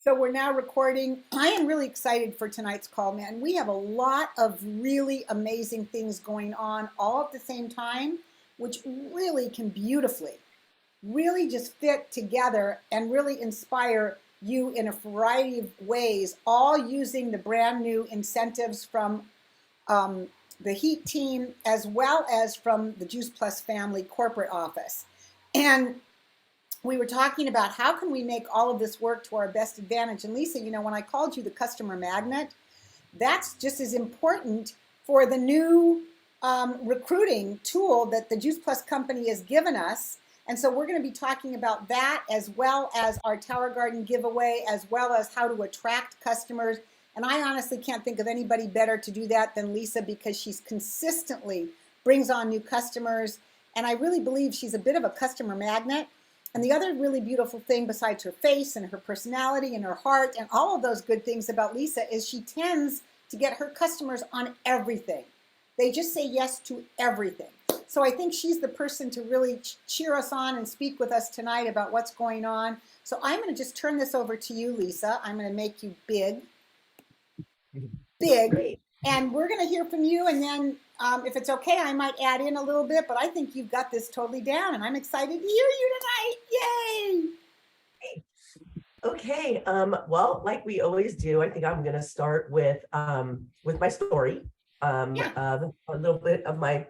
So we're now recording. I am really excited for tonight's call, man. We have a lot of really amazing things going on all at the same time, which really can beautifully, really just fit together and really inspire you in a variety of ways, all using the brand new incentives from um, the Heat team as well as from the Juice Plus family corporate office. And we were talking about how can we make all of this work to our best advantage. And Lisa, when I called you the customer magnet, that's just as important for the new recruiting tool that the Juice Plus company has given us. And so we're going to be talking about that as well as our Tower Garden giveaway, as well as how to attract customers. And I honestly can't think of anybody better to do that than Lisa, because she's consistently brings on new customers. And I really believe she's a bit of a customer magnet. And the other really beautiful thing, besides her face and her personality and her heart and all of those good things about Lisa, is she tends to get her customers on everything. They just say yes to everything. So I think she's the person to really cheer us on and speak with us tonight about what's going on. So I'm going to just turn this over to you, Lisa. I'm going to make you big, Great. and we're going to hear from you. And then if it's okay, I might add in a little bit, but I think you've got this totally down, and I'm excited to hear you tonight. Yay! Okay. Well, like we always do, I think I'm going to start with my story, Yeah. of a little bit of my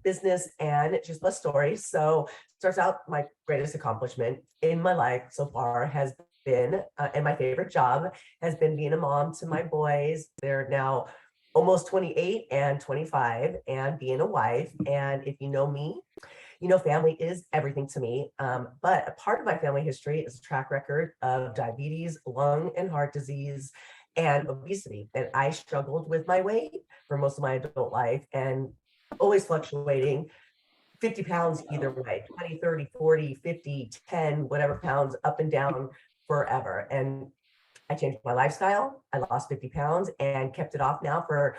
business and just my story. So starts out, my greatest accomplishment in my life so far has been, and my favorite job has been being a mom to my boys. They're now almost 28 and 25, and being a wife. And if you know me, family is everything to me. But a part of my family history is a track record of diabetes, lung and heart disease, and obesity. And I struggled with my weight for most of my adult life, and always fluctuating 50 pounds either way, 20, 30, 40, 50, 10, whatever pounds, up and down forever. And I changed my lifestyle. I lost 50 pounds and kept it off now for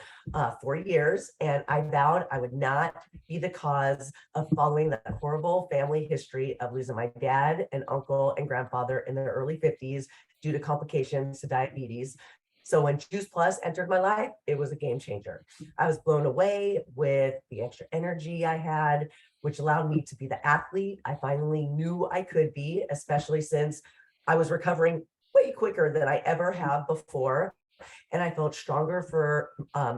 4 years. And I vowed I would not be the cause of following that horrible family history of losing my dad and uncle and grandfather in their early 50s due to complications to diabetes. So when Juice Plus entered my life, it was a game changer. I was blown away with the extra energy I had, which allowed me to be the athlete I finally knew I could be, especially since I was recovering way quicker than I ever have before. And I felt stronger for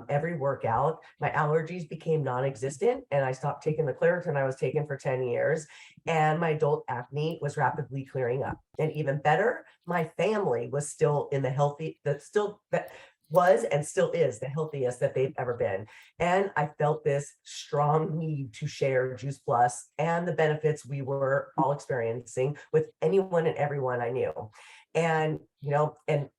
every workout. My allergies became non-existent, and I stopped taking the Claritin I was taking for 10 years. And my adult acne was rapidly clearing up. And even better, my family was still in the healthy, that was and still is the healthiest that they've ever been. And I felt this strong need to share Juice Plus and the benefits we were all experiencing with anyone and everyone I knew. And, and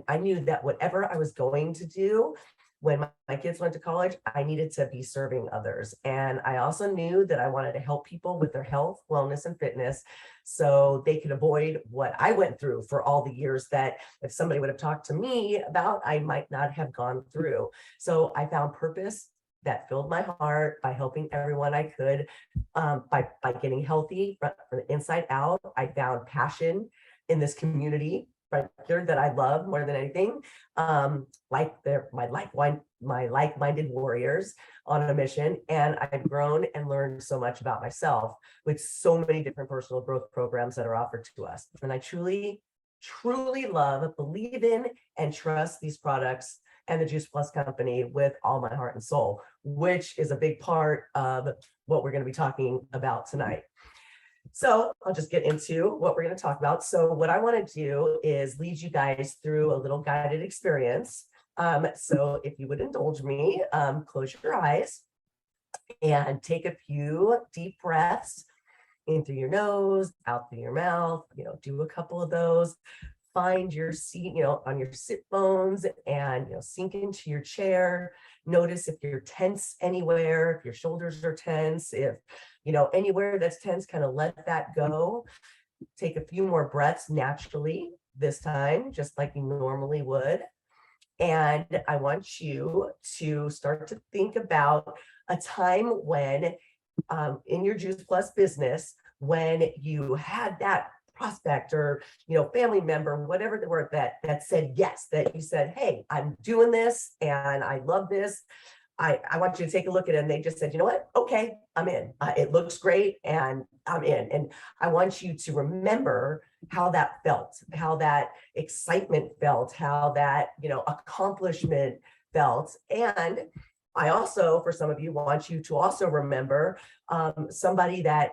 I knew that whatever I was going to do when my kids went to college, I needed to be serving others. And I also knew that I wanted to help people with their health, wellness, and fitness so they could avoid what I went through for all the years that if somebody would have talked to me about, I might not have gone through. So I found purpose that filled my heart by helping everyone I could, by getting healthy from the inside out. I found passion in this community right here that I love more than anything, like my like-minded warriors on a mission. And I've grown and learned so much about myself with so many different personal growth programs that are offered to us. And I truly, truly love, believe in, and trust these products and the Juice Plus company with all my heart and soul, which is a big part of what we're going to be talking about tonight. So I'll just get into what we're going to talk about. So what I want to do is lead you guys through a little guided experience. So if you would indulge me, close your eyes and take a few deep breaths in through your nose, out through your mouth, do a couple of those. Find your seat, on your sit bones, and, sink into your chair. Notice if you're tense anywhere, if your shoulders are tense, if, anywhere that's tense, kind of let that go. Take a few more breaths naturally this time, just like you normally would. And I want you to start to think about a time when, in your Juice Plus business, when you had that prospect or, family member, whatever the word that said yes, that you said, hey, I'm doing this and I love this. I want you to take a look at it. And they just said, you know what? Okay, I'm in. It looks great and I'm in. And I want you to remember how that felt, how that excitement felt, how that, accomplishment felt. And I also, for some of you, want you to also remember somebody that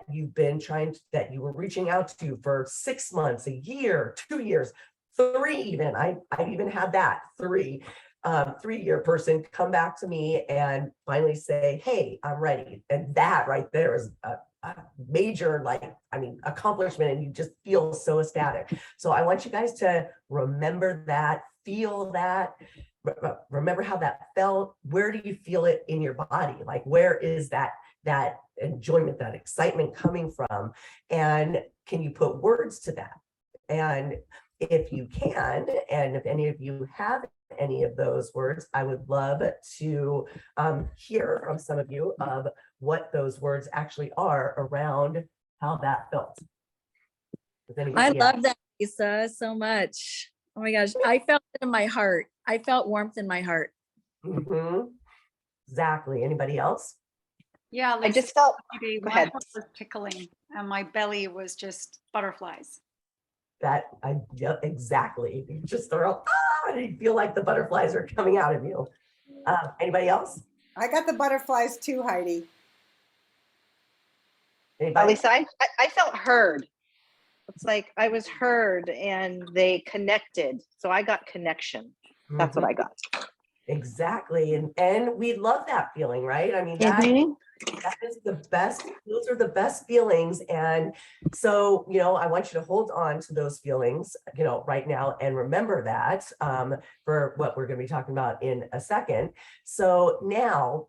that you were reaching out to for 6 months, a year, 2 years, 3 even. I even had that 3. 3-year person come back to me and finally say, hey, I'm ready. And that right there is a major, accomplishment, and you just feel so ecstatic. So I want you guys to remember that, feel that, remember how that felt. Where do you feel it in your body? Like, where is that enjoyment, that excitement coming from? And can you put words to that? And if you can, and if any of you have any of those words, I would love to hear from some of you of what those words actually are around how that felt. I love that, Lisa, so much. Oh my gosh, I felt it in my heart. I felt warmth in my heart. Mm-hmm. Exactly. Anybody else? Yeah, I just felt, maybe go my ahead. heart was tickling and my belly was just butterflies. Yeah, exactly. You just throw, and you feel like the butterflies are coming out of you. Anybody else? I got the butterflies too, Heidi. Anybody? Lisa, I felt heard. It's like I was heard and they connected. So I got connection. That's what I got. Exactly. And we love that feeling, right? I mean, that is the best. Those are the best feelings. And so, I want you to hold on to those feelings, right now, and remember that for what we're going to be talking about in a second. So now,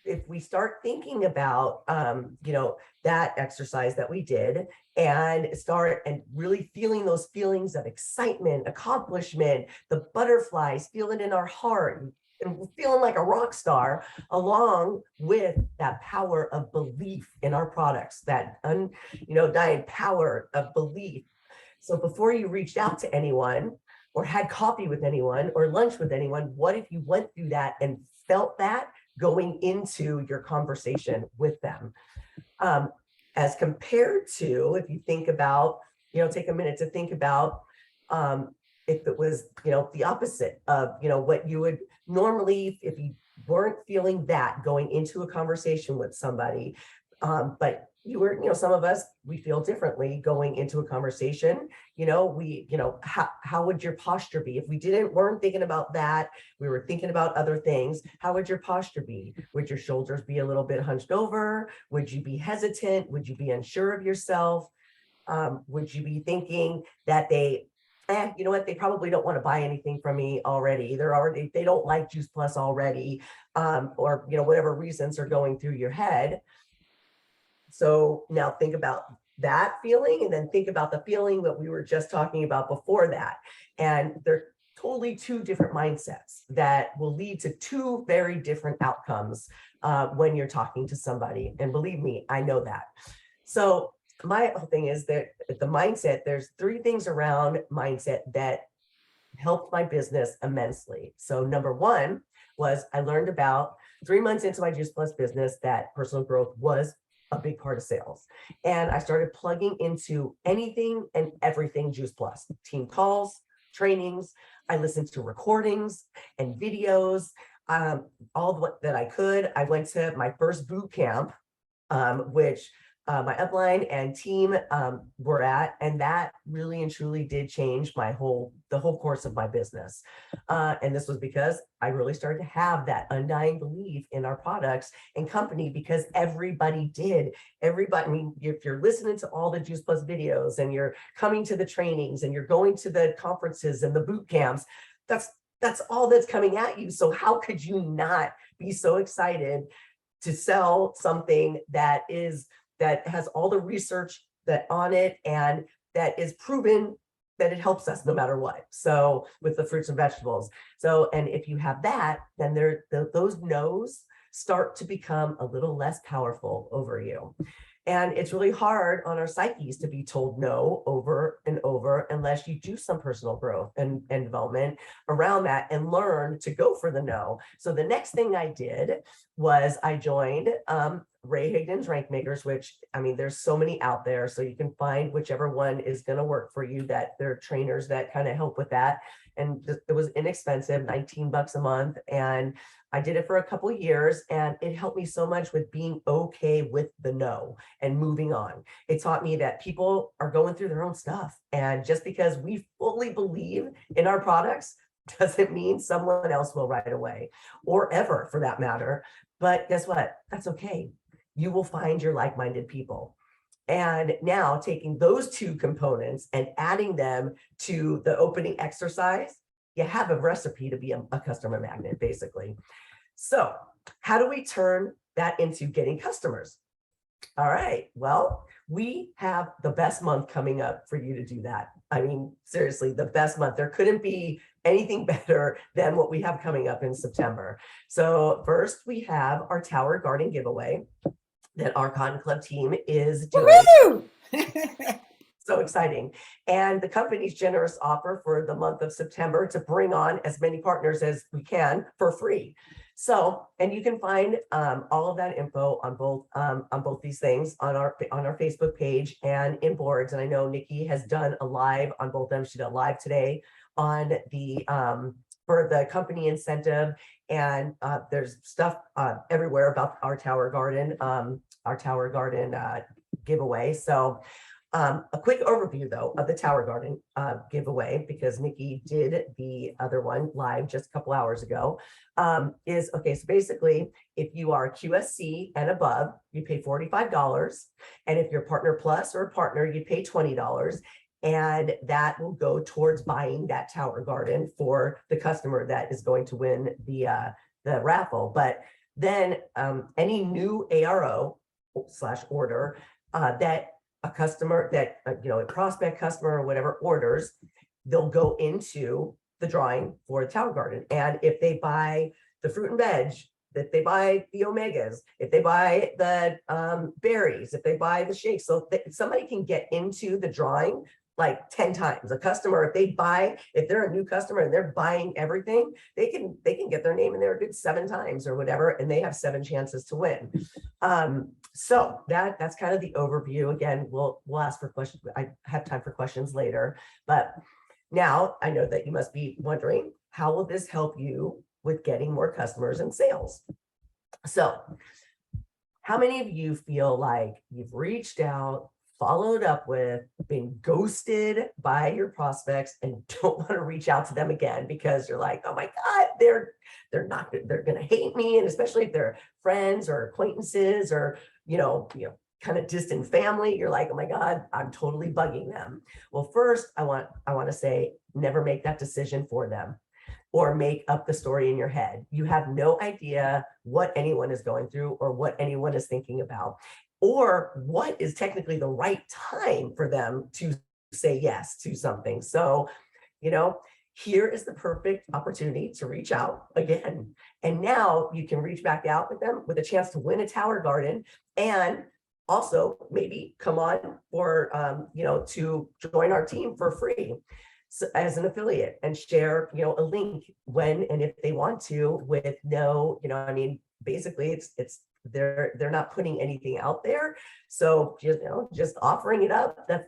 if we start thinking about, that exercise that we did and start and really feeling those feelings of excitement, accomplishment, the butterflies, feel it in our heart, and feeling like a rock star, along with that power of belief in our products, that undying power of belief. So before you reached out to anyone or had coffee with anyone or lunch with anyone, what if you went through that and felt that going into your conversation with them? As compared to, if you think about, take a minute to think about if it was, the opposite of, what you would normally, if you weren't feeling that going into a conversation with somebody, but you were, some of us, we feel differently going into a conversation. How would your posture be if we weren't thinking about that? We were thinking about other things. How would your posture be? Would your shoulders be a little bit hunched over? Would you be hesitant? Would you be unsure of yourself? Would you be thinking that you know what, they probably don't want to buy anything from me already. They don't like Juice Plus already, or, whatever reasons are going through your head. So now think about that feeling, and then think about the feeling that we were just talking about before that. And they're totally 2 different mindsets that will lead to 2 very different outcomes when you're talking to somebody. And believe me, I know that. So my whole thing is that the mindset, there's 3 things around mindset that helped my business immensely. So number 1 was I learned about 3 months into my Juice Plus business that personal growth was a big part of sales. And I started plugging into anything and everything Juice Plus, team calls, trainings. I listened to recordings and videos, all that I could. I went to my first boot camp, which my upline and team were at, and that really and truly did change the whole course of my business. And this was because I really started to have that undying belief in our products and company, because everybody did. Everybody, I mean, if you're listening to all the Juice Plus videos and you're coming to the trainings and you're going to the conferences and the boot camps, that's all that's coming at you. So how could you not be so excited to sell something that has all the research that on it and that is proven that it helps us no matter what? So with the fruits and vegetables. So, and if you have that, then those no's start to become a little less powerful over you. And it's really hard on our psyches to be told no over and over unless you do some personal growth and development around that and learn to go for the no. So the next thing I did was I joined Ray Higdon's Rank Makers, which, I mean, there's so many out there. So you can find whichever one is going to work for you, that there are trainers that kind of help with that. And it was inexpensive, 19 bucks a month. And I did it for a couple of years, and it helped me so much with being okay with the no and moving on. It taught me that people are going through their own stuff. And just because we fully believe in our products doesn't mean someone else will right away, or ever for that matter. But guess what? That's okay. You will find your like-minded people. And now taking those two components and adding them to the opening exercise, you have a recipe to be a customer magnet, basically. So how do we turn that into getting customers? All right, well, we have the best month coming up for you to do that. I mean, seriously, the best month. There couldn't be anything better than what we have coming up in September. So first, we have our Tower Garden giveaway that our Cotton Club team is doing. Woo! So exciting. And the company's generous offer for the month of September to bring on as many partners as we can for free. So, and you can find all of that info on both these things on our Facebook page and in boards. And I know Nikki has done a live on both of them. She did a live today on the for the company incentive, and there's stuff everywhere about our Tower Garden giveaway. So a quick overview, though, of the Tower Garden giveaway, because Nikki did the other one live just a couple hours ago, is, okay, so basically, if you are a QSC and above, you pay $45. And if you're Partner Plus or a partner, you pay $20. And that will go towards buying that Tower Garden for the customer that is going to win the raffle. But then any new ARO / order that a customer that, a prospect customer or whatever orders, they'll go into the drawing for the Tower Garden. And if they buy the fruit and veg, if they buy the omegas, if they buy the berries, if they buy the shakes, so somebody can get into the drawing like 10 times. A customer, if they're a new customer and they're buying everything, they can get their name in there a good 7 times or whatever, and they have 7 chances to win. So that's kind of the overview. Again, we'll ask for questions. I have time for questions later, but now I know that you must be wondering, how will this help you with getting more customers and sales? So how many of you feel like you've reached out, followed up with, been ghosted by your prospects, and don't want to reach out to them again because you're like, oh my God, they're going to hate me. And especially if they're friends or acquaintances or, kind of distant family, you're like, oh my God, I'm totally bugging them. Well, first, I want to say, never make that decision for them or make up the story in your head. You have no idea what anyone is going through or what anyone is thinking about, or what is technically the right time for them to say yes to something. So, here is the perfect opportunity to reach out again. And now you can reach back out with them with a chance to win a Tower Garden, and also maybe come on for, to join our team for free as an affiliate, and share, a link when and if they want to, with no, basically it's they're not putting anything out there. So just offering it up, that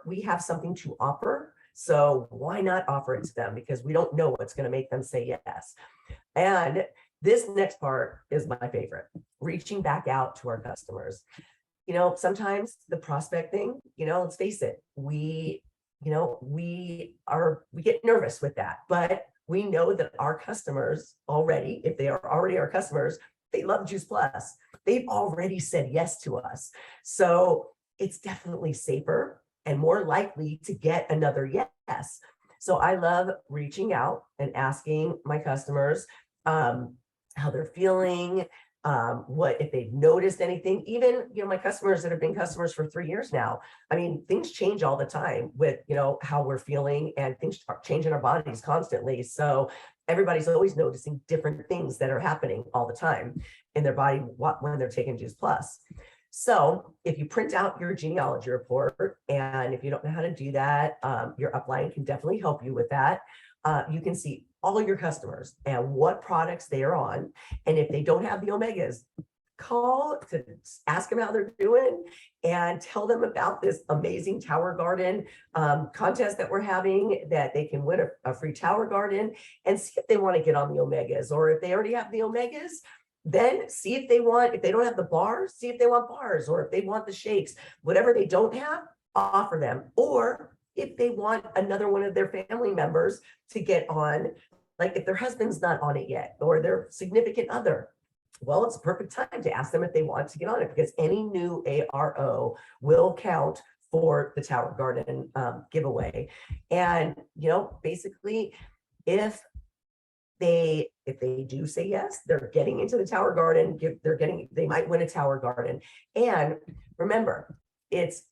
we have something to offer. So why not offer it to them? Because we don't know what's going to make them say yes. And this next part is my favorite, reaching back out to our customers. Sometimes the prospect thing, let's face it, we get nervous with that, but we know that our customers already, if they are already our customers, they love Juice Plus. They've already said yes to us. So it's definitely safer and more likely to get another yes. So I love reaching out and asking my customers how they're feeling, what if they've noticed anything. Even my customers that have been customers for 3 years now. I mean, things change all the time with how we're feeling, and things are changing our bodies constantly. So everybody's always noticing different things that are happening all the time in their body when they're taking Juice Plus. So if you print out your genealogy report, and if you don't know how to do that, your upline can definitely help you with that. You can see all your customers and what products they are on. And if they don't have the omegas, call to ask them how they're doing and tell them about this amazing tower garden contest that we're having, that they can win a free tower garden, and see if they want to get on the omegas, or if they already have the omegas, then see if they want, if they don't have the bars, see if they want bars, or if they want the shakes, whatever they don't have, offer them. Or if they want another one of their family members to get on, like if their husband's not on it yet, or their significant other, well, it's a perfect time to ask them if they want to get on it, because any new ARO will count for the Tower Garden giveaway. And, you know, basically, if they do say yes, they're getting into the Tower Garden, they might win a Tower Garden. And remember, it's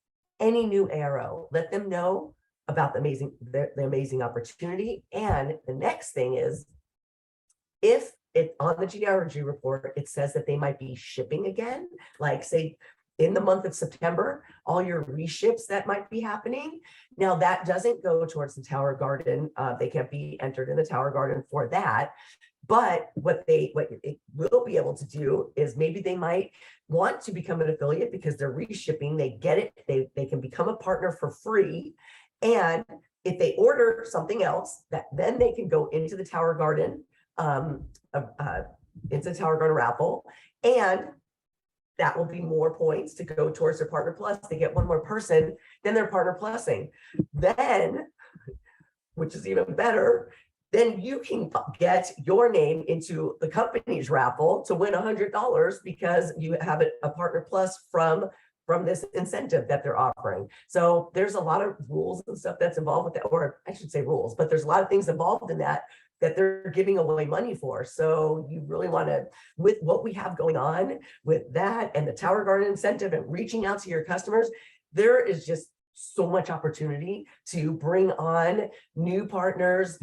any new ARO. Let them know about the amazing opportunity. And the next thing is, if it on the genealogy report, it says that they might be shipping again, like say in the month of September, all your reships that might be happening. Now that doesn't go towards the Tower Garden. They can't be entered in the Tower Garden for that. But what it will be able to do is, maybe they might want to become an affiliate because they're reshipping. They get it. They can become a partner for free. And if they order something else, that then they can go into the Tower Garden, into the Tower Garden raffle, and that will be more points to go towards their Partner Plus. They get one more person, then they're Partner Plusing. Then, which is even better, then you can get your name into the company's raffle to win $100 because you have a Partner Plus from this incentive that they're offering. So there's a lot of rules and stuff that's involved with that, or I should say rules, but there's a lot of things involved in that they're giving away money for. So you really want to, with what we have going on with that and the Tower Garden incentive and reaching out to your customers, there is just so much opportunity to bring on new partners,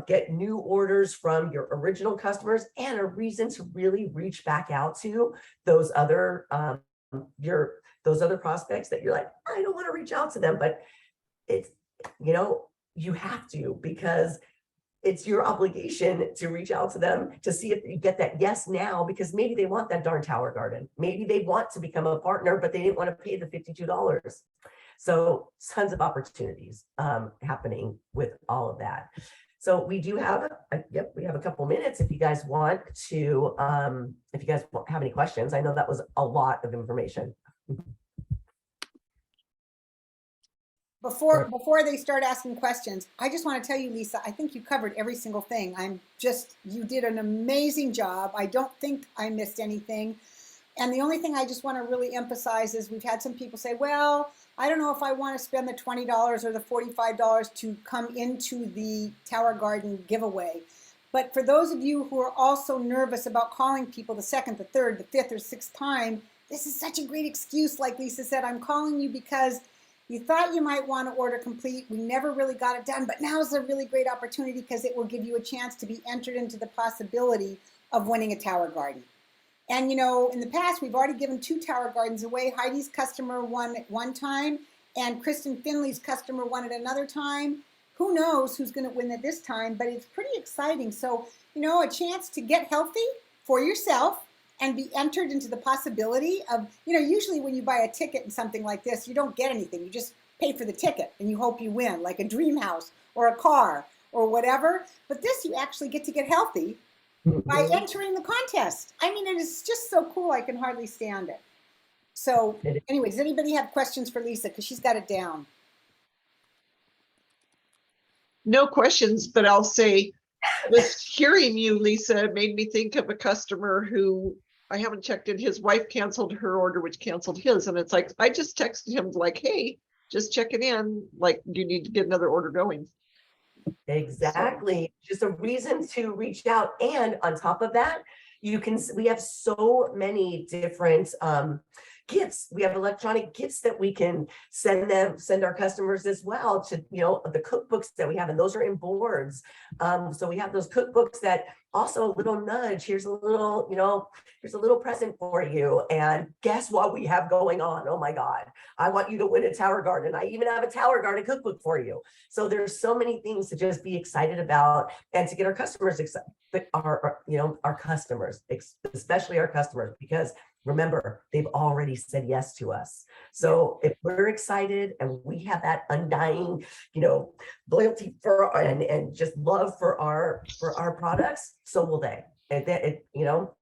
get new orders from your original customers, and a reason to really reach back out to those other those other prospects that you're like, I don't want to reach out to them, but it's, you know, you have to, because it's your obligation to reach out to them to see if you get that yes now, because maybe they want that darn Tower Garden. Maybe they want to become a partner, but they didn't want to pay the $52. So tons of opportunities happening with all of that. So we do have, we have a couple minutes if you guys want to, if you guys have any questions. I know that was a lot of information. Before they start asking questions, I just want to tell you, Lisa, I think you covered every single thing. You did an amazing job. I don't think I missed anything. And the only thing I just want to really emphasize is, we've had some people say, well, I don't know if I want to spend the $20 or the $45 to come into the Tower Garden giveaway. But for those of you who are also nervous about calling people the second, the third, the fifth, or sixth time, this is such a great excuse. Like Lisa said, I'm calling you because you thought you might want to order complete. We never really got it done, but now is a really great opportunity because it will give you a chance to be entered into the possibility of winning a Tower Garden. And you know, in the past, we've already given 2 Tower Gardens away. Heidi's customer won at one time, and Kristen Finley's customer won at another time. Who knows who's going to win it this time, but it's pretty exciting. So, you know, a chance to get healthy for yourself and be entered into the possibility of, you know, usually when you buy a ticket and something like this, you don't get anything. You just pay for the ticket and you hope you win, like a dream house or a car or whatever. But this, you actually get to get healthy by entering the contest. I mean, it is just so cool. I can hardly stand it. So anyway, does anybody have questions for Lisa? Because she's got it down. No questions, but I'll say, just hearing you, Lisa, made me think of a customer who I haven't checked in. His wife canceled her order, which canceled his. And it's like, I just texted him like, hey, just checking in. Like, do you need to get another order going? Exactly. Just a reason to reach out. And on top of that, we have so many different, gifts. We have electronic gifts that we can send our customers as well to, the cookbooks that we have, and those are in boards. So we have those cookbooks that also a little nudge. Here's a little present for you. And guess what we have going on? Oh my God, I want you to win a Tower Garden. I even have a Tower Garden cookbook for you. So there's so many things to just be excited about and to get our customers excited, our customers, especially our customers, because remember, they've already said yes to us. So if we're excited and we have that undying, loyalty for and just love for our products, so will they. And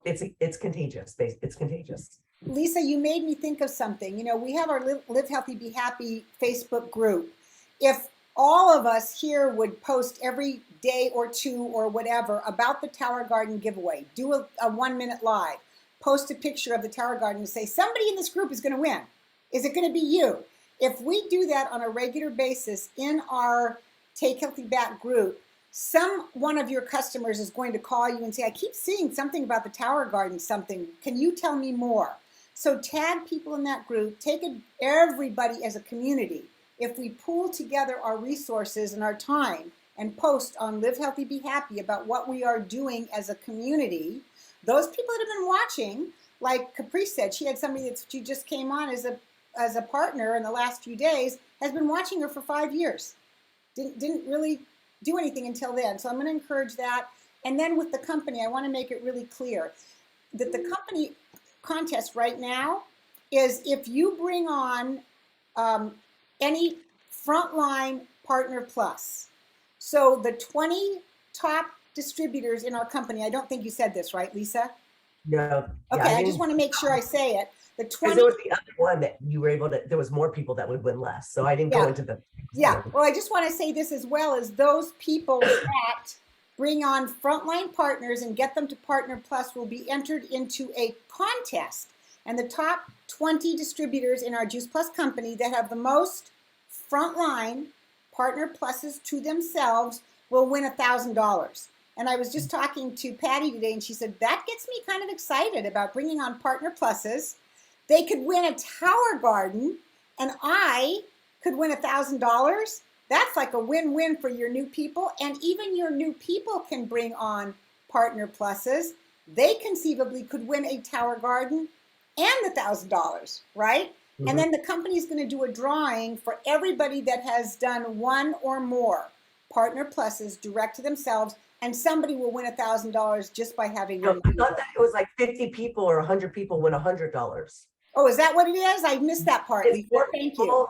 it's contagious. It's contagious. Lisa, you made me think of something. We have our Live Healthy, Be Happy Facebook group. If all of us here would post every day or two or whatever about the Tower Garden giveaway, do a 1-minute live, post a picture of the Tower Garden and say, somebody in this group is going to win. Is it going to be you? If we do that on a regular basis in our Take Healthy Back group, one of your customers is going to call you and say, I keep seeing something about the Tower Garden, something. Can you tell me more? So tag people in that group, everybody as a community. If we pool together our resources and our time and post on Live Healthy, Be Happy about what we are doing as a community, those people that have been watching, like Capri said, she had somebody that she just came on as a partner in the last few days, has been watching her for 5 years. Didn't really do anything until then. So I'm going to encourage that. And then with the company, I want to make it really clear that the company contest right now is if you bring on any frontline partner plus. So the 20 top distributors in our company, I don't think you said this, right, Lisa? No. Okay, I just want to make sure I say it. The 20. There was the other one that you were able to, there was more people that would win less. So I didn't go into the. Yeah, well, I just want to say this as well, as those people that bring on frontline partners and get them to Partner Plus will be entered into a contest. And the top 20 distributors in our Juice Plus company that have the most frontline Partner Pluses to themselves will win $1,000. And I was just talking to Patty today, and she said, that gets me kind of excited about bringing on Partner Pluses. They could win a Tower Garden, and I could win $1,000. That's like a win-win for your new people. And even your new people can bring on Partner Pluses. They conceivably could win a Tower Garden and $1,000, right? Mm-hmm. And then the company is going to do a drawing for everybody that has done one or more Partner Pluses direct to themselves, and somebody will win $1,000 just by having them. I thought that it was like 50 people or 100 people win $100. Oh, is that what it is? I missed that part. It's Thank you.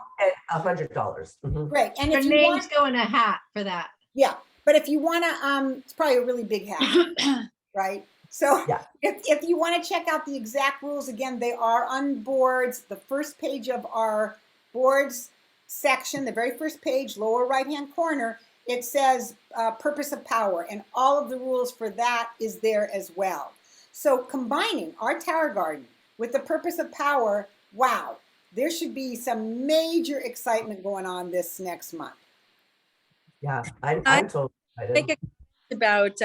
At $100. Mm-hmm. Great. And Your if you names go in a hat for that. Yeah, but if you want to, it's probably a really big hat, right? So yeah. If you want to check out the exact rules, again, they are on boards. The first page of our boards section, the very first page, lower right-hand corner, it says purpose of power, and all of the rules for that is there as well. So combining our Tower Garden with the purpose of power, wow, there should be some major excitement going on this next month. Yeah, I'm totally excited. About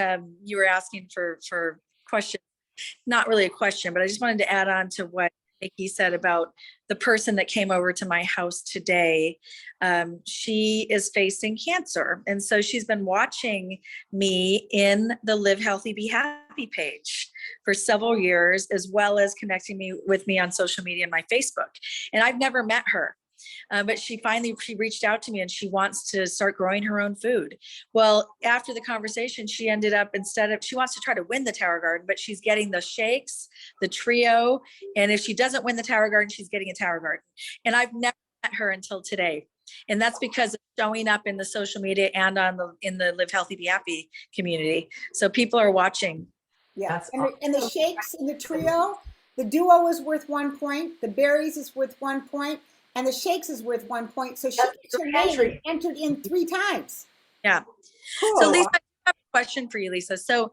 you were asking for questions, not really a question, but I just wanted to add on to what Nikki said about the person that came over to my house today. She is facing cancer. And so she's been watching me in the Live Healthy, Be Happy page for several years, as well as connecting with me on social media and my Facebook. And I've never met her. But she reached out to me and she wants to start growing her own food. Well, after the conversation, she ended up, she wants to try to win the Tower Garden, but she's getting the shakes, the trio. And if she doesn't win the Tower Garden, she's getting a Tower Garden. And I've never met her until today. And that's because of showing up in the social media and in the Live Healthy, Be Happy community. So people are watching. Yeah, and the shakes in the trio, the duo is worth 1 point. The berries is worth 1 point. And the shakes is worth 1 point. So she gets her name entered in 3 times. Yeah. Cool. So Lisa, I have a question for you, Lisa. So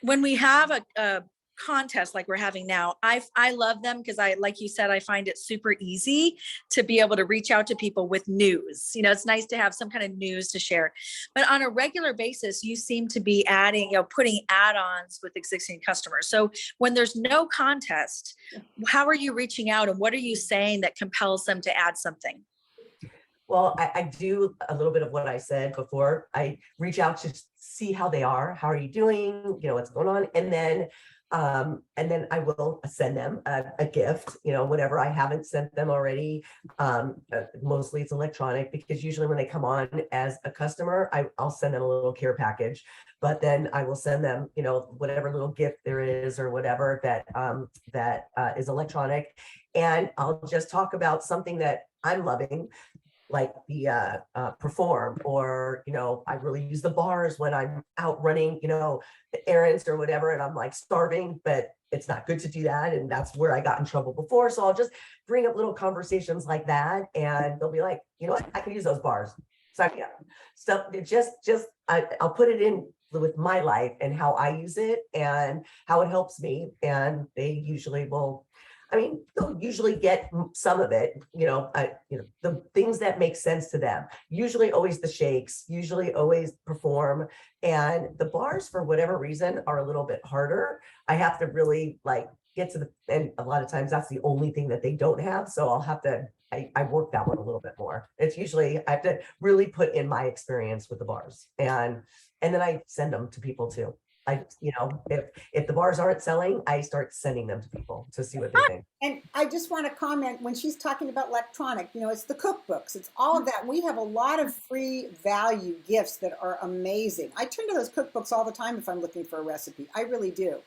when we have a contests like we're having now, I love them because like you said, I find it super easy to be able to reach out to people with news. It's nice to have some kind of news to share. But on a regular basis, you seem to be adding, putting add-ons with existing customers. So when there's no contest, how are you reaching out and what are you saying that compels them to add something? Well, I do a little bit of what I said before. I reach out to see how they are. How are you doing? What's going on? And then I will send them a gift, whatever I haven't sent them already. Mostly it's electronic because usually when they come on as a customer, I'll send them a little care package, but then I will send them, whatever little gift there is or whatever that is electronic. And I'll just talk about something that I'm loving, like the perform, or I really use the bars when I'm out running errands or whatever, and I'm like starving, but it's not good to do that, and that's where I got in trouble before. So I'll just bring up little conversations like that, and they'll be like, you know what, I can use those bars. So yeah, stuff I'll put it in with my life and how I use it and how it helps me, and they usually will. They'll usually get some of it, the things that make sense to them. Usually always the shakes, usually always perform. And the bars, for whatever reason, are a little bit harder. I have to really get to and a lot of times that's the only thing that they don't have. So I'll have to, I work that one a little bit more. It's usually, I have to really put in my experience with the bars, and then I send them to people too. If the bars aren't selling, I start sending them to people to see what they think. And I just want to comment when she's talking about electronic, it's the cookbooks, it's all of that. We have a lot of free value gifts that are amazing. I turn to those cookbooks all the time if I'm looking for a recipe. I really do.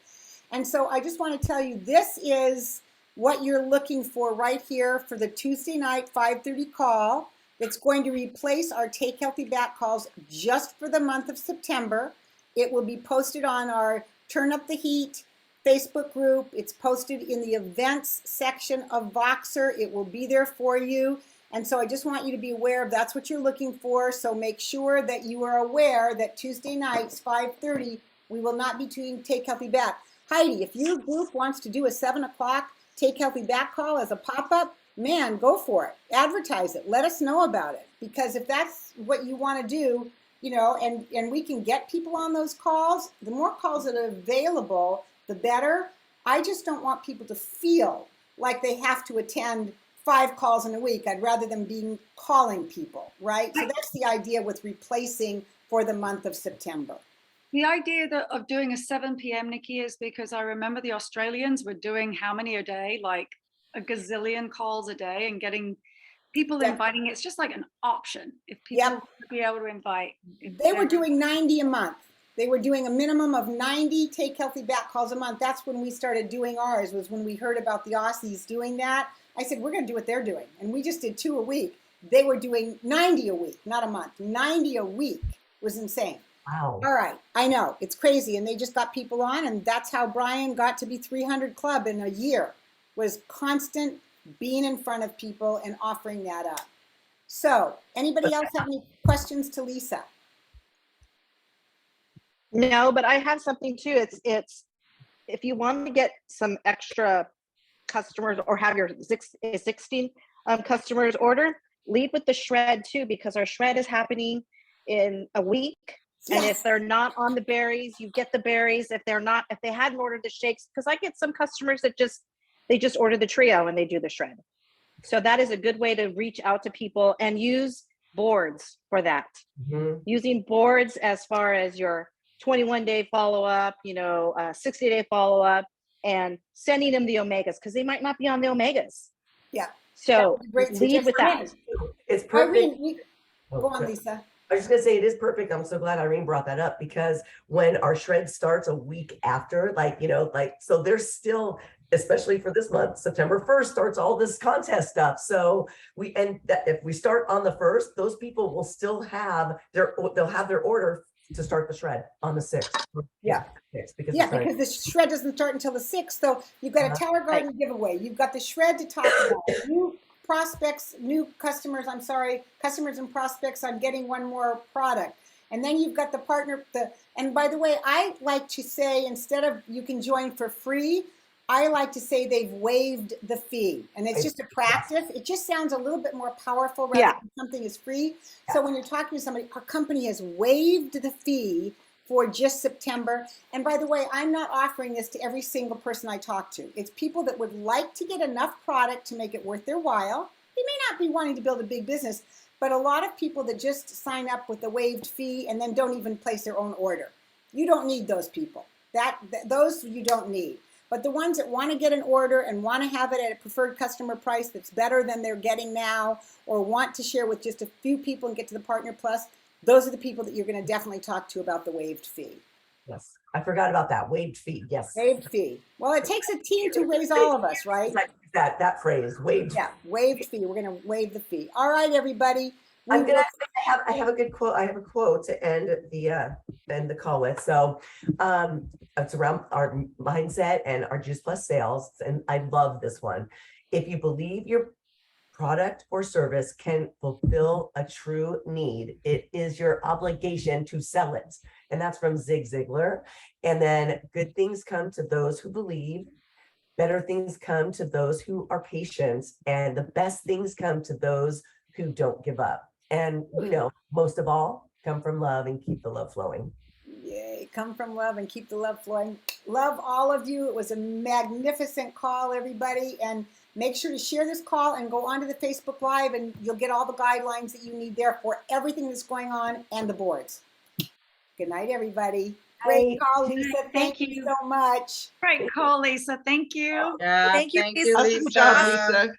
And so I just want to tell you, this is what you're looking for right here for the Tuesday night 5:30 call. It's going to replace our Take Healthy Back calls just for the month of September. It will be posted on our Turn Up the Heat Facebook group. It's posted in the events section of Voxer. It will be there for you. And so I just want you to be aware of that's what you're looking for. So make sure that you are aware that Tuesday nights, 5:30, we will not be doing Take Healthy Back. Heidi, if your group wants to do a 7 o'clock Take Healthy Back call as a pop-up, man, go for it. Advertise it. Let us know about it. Because if that's what you want to do, and we can get people on those calls. The more calls that are available, the better. I just don't want people to feel like they have to attend 5 calls in a week. I'd rather them be calling people, right? So that's the idea with replacing for the month of September. The idea of doing a 7 p.m., Nikki, is because I remember the Australians were doing how many a day, like a gazillion calls a day, and getting people inviting. It's just like an option if people want to be able to invite. They were doing 90 a month. They were doing a minimum of 90 Take Healthy Back calls a month. That's when we started doing ours, was when we heard about the Aussies doing that. I said, we're going to do what they're doing. And we just did 2 a week. They were doing 90 a week, not a month. 90 a week was insane. Wow. All right. I know. It's crazy. And they just got people on. And that's how Brian got to be 300 Club in a year, was constant being in front of people and offering that up. So anybody else have any questions to Lisa? No, but I have something too. It's if you want to get some extra customers or have your 16 customers order, lead with the shred too, because our shred is happening in a week. And if they're not on the berries, you get the berries. If they hadn't ordered the shakes, because I get some customers that they just order the trio and they do the shred. So that is a good way to reach out to people, and use boards for that. Mm-hmm. Using boards as far as your 21-day follow-up, 60-day follow-up, and sending them the omegas, because they might not be on the omegas. Yeah. So Great lead with that. It's perfect. Irene, go on, Lisa. I was just gonna say it is perfect. I'm so glad Irene brought that up, because when our shred starts a week after, so there's still, especially for this month, September 1st starts all this contest stuff. So if we start on the 1st, those people will still have they'll have their order to start the shred on the 6th. Yeah. Because the shred doesn't start until the 6th. So you've got a Tower Garden giveaway. You've got the shred to talk about. Customers and prospects, I'm getting one more product. And then you've got the partner, and by the way, I like to say, instead of you can join for free, I like to say they've waived the fee. And it's just a practice. It just sounds a little bit more powerful rather Yeah. than something is free. So when you're talking to somebody, our company has waived the fee for just September. And by the way, I'm not offering this to every single person I talk to. It's people that would like to get enough product to make it worth their while. They may not be wanting to build a big business, but a lot of people that just sign up with a waived fee and then don't even place their own order. You don't need those people. Those you don't need. But the ones that want to get an order and want to have it at a preferred customer price that's better than they're getting now, or want to share with just a few people and get to the Partner Plus, those are the people that you're going to definitely talk to about the waived fee. Yes, I forgot about that waived fee. Yes, Waived fee. Well, it takes a team to raise all of us, right? that phrase, waived. Yeah, waived fee. We're going to waive the fee. All right, everybody. I'm gonna say I have a good quote. I have a quote to end the call with. So it's around our mindset and our Juice Plus sales. And I love this one. If you believe your product or service can fulfill a true need, it is your obligation to sell it. And that's from Zig Ziglar. And then good things come to those who believe. Better things come to those who are patient, and the best things come to those who don't give up. And, most of all, come from love and keep the love flowing. Yay, come from love and keep the love flowing. Love all of you. It was a magnificent call, everybody. And make sure to share this call and go onto the Facebook Live, and you'll get all the guidelines that you need there for everything that's going on and the boards. Good night, everybody. Great call, Lisa. Thank you so much. Great call, Lisa. Thank you. Thank you, Good job, Lisa.